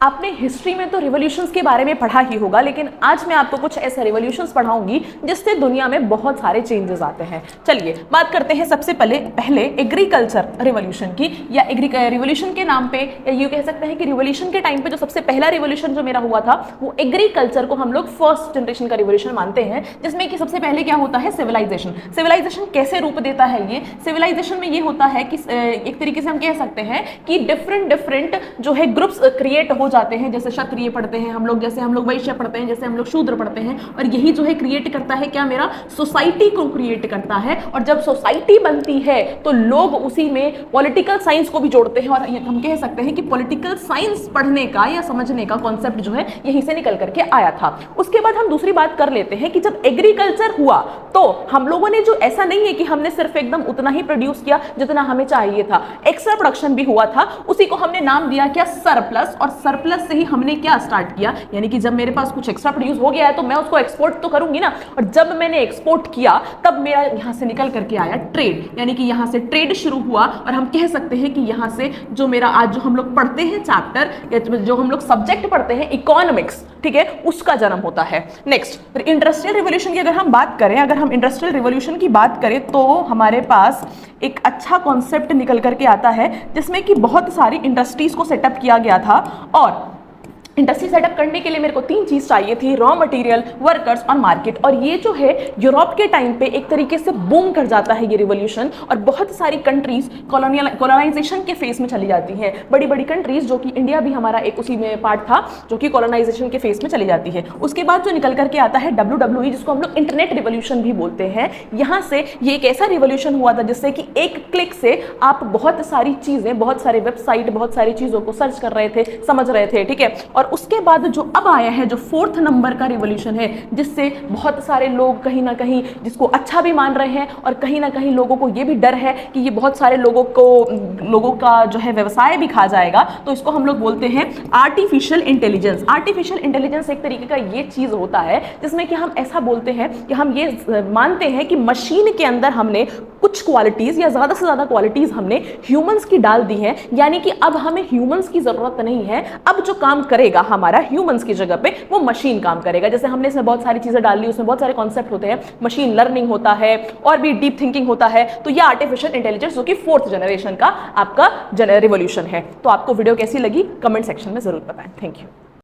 आपने हिस्ट्री में तो रिवॉल्यूशंस के बारे में पढ़ा ही होगा, लेकिन आज मैं आपको कुछ ऐसे रिवॉल्यूशंस पढ़ाऊंगी जिससे दुनिया में बहुत सारे चेंजेस आते हैं। चलिए बात करते हैं सबसे पहले एग्रीकल्चर रिवॉल्यूशन की, या रिवॉल्यूशन के नाम पे ये कह सकते हैं कि रिवॉल्यूशन के टाइम पे जो सबसे पहला रिवॉल्यूशन जो मेरा हुआ था वो एग्रीकल्चर को हम लोग फर्स्ट जनरेशन का रिवॉल्यूशन मानते हैं, जिसमें कि सबसे पहले क्या होता है सिविलाइजेशन। सिविलाइजेशन कैसे रूप देता है ये? सिविलाइजेशन में ये होता है कि एक तरीके से हम कह सकते हैं कि डिफरेंट जो है ग्रुप्स क्रिएट हो जाते हैं, जैसे क्षत्रिय पढ़ते हैं हम लोग, जैसे हम लोग वैश्य पढ़ते हैं, जैसे हम लोग शूद्र पढ़ते हैं, और यही जो है क्रिएट करता है क्या, मेरा सोसाइटी को क्रिएट करता है। और जब सोसाइटी बनती है तो लोग उसी में पॉलिटिकल साइंस को भी जोड़ते हैं, और हम कह सकते हैं कि पॉलिटिकल साइंस पढ़ने का या समझने का कॉन्सेप्ट जो है यहीं से निकल करके आया था। उसके बाद हम दूसरी बात कर लेते हैं कि जब एग्रीकल्चर हुआ तो हम लोगों ने जो, ऐसा नहीं है कि हमने सिर्फ एकदम उतना ही प्रोड्यूस किया जितना हमें चाहिए था, एक्स्ट्रा प्रोडक्शन भी हुआ था, उसी को हमने नाम दिया क्या, सरप्लस। और सरप्लस से ही हमने क्या स्टार्ट किया, यानी कि जब मेरे पास कुछ एक्स्ट्रा प्रोड्यूस हो गया है तो मैं उसको एक्सपोर्ट तो करूंगी ना, और जब मैंने एक्सपोर्ट किया तब मेरा यहां से निकल करके आया ट्रेड, यानी कि यहां से ट्रेड शुरू हुआ। और हम कह सकते हैं कि यहां से जो मेरा आज जो हम लोग पढ़ते हैं चैप्टर, या जो हम लोग सब्जेक्ट पढ़ते हैं इकोनॉमिक्स, ठीक है, उसका जन्म होता है। नेक्स्ट इंडस्ट्रियल रिवॉल्यूशन की अगर हम बात करें, अगर हम इंडस्ट्रियल रिवॉल्यूशन की बात करें तो हमारे पास एक अच्छा कॉन्सेप्ट निकल करके आता है जिसमें कि बहुत सारी इंडस्ट्रीज को सेटअप किया गया था। और इंडस्ट्री सेटअप करने के लिए मेरे को तीन चीज चाहिए थी, रॉ मटेरियल, वर्कर्स और मार्केट। और ये जो है यूरोप के टाइम पे एक तरीके से बूम कर जाता है ये रिवॉल्यूशन, और बहुत सारी कंट्रीज कॉलोनाइजेशन के फेस में चली जाती हैं। बड़ी बड़ी कंट्रीज, जो कि इंडिया भी हमारा एक उसी में पार्ट था, जो कि कॉलोनाइजेशन के फेस में चली जाती है। उसके बाद जो निकल करके आता है WWE, जिसको हम लोग इंटरनेट रिवॉल्यूशन भी बोलते हैं। यहाँ से ये एक ऐसा रिवॉल्यूशन हुआ था जिससे कि एक क्लिक से आप बहुत सारी चीजें, बहुत सारे वेबसाइट, बहुत सारी चीजों को सर्च कर रहे थे, समझ रहे थे, ठीक है। और उसके बाद जो अब आया है, जो 4th नंबर का रिवॉल्यूशन है, जिससे बहुत सारे लोग कहीं ना कहीं जिसको अच्छा भी मान रहे हैं, और कहीं ना कहीं लोगों को ये भी डर है कि ये बहुत सारे लोगों का जो है व्यवसाय भी खा जाएगा, तो इसको हम लोग बोलते हैं आर्टिफिशियल इंटेलिजेंस। आर्टिफिशियल इंटेलिजेंस एक तरीके का ये चीज होता है जिसमें कि हम ऐसा बोलते हैं कि हम ये मानते हैं कि मशीन के अंदर हमने कुछ क्वालिटीज या ज्यादा से ज्यादा क्वालिटीज हमने ह्यूमंस की डाल दी है, यानी कि अब हमें ह्यूमंस की जरूरत नहीं है। अब जो काम करेगा हमारा ह्यूमंस की जगह पे, वो मशीन काम करेगा। जैसे हमने इसमें बहुत सारी चीजें डाल ली, उसमें बहुत सारे कॉन्सेप्ट होते हैं, मशीन लर्निंग होता है और भी डीप थिंकिंग होता है। तो ये आर्टिफिशियल इंटेलिजेंस जो कि 4th जनरेशन का आपका रिवॉल्यूशन है। तो आपको वीडियो कैसी लगी कमेंट सेक्शन में जरूर बताएं। Thank you.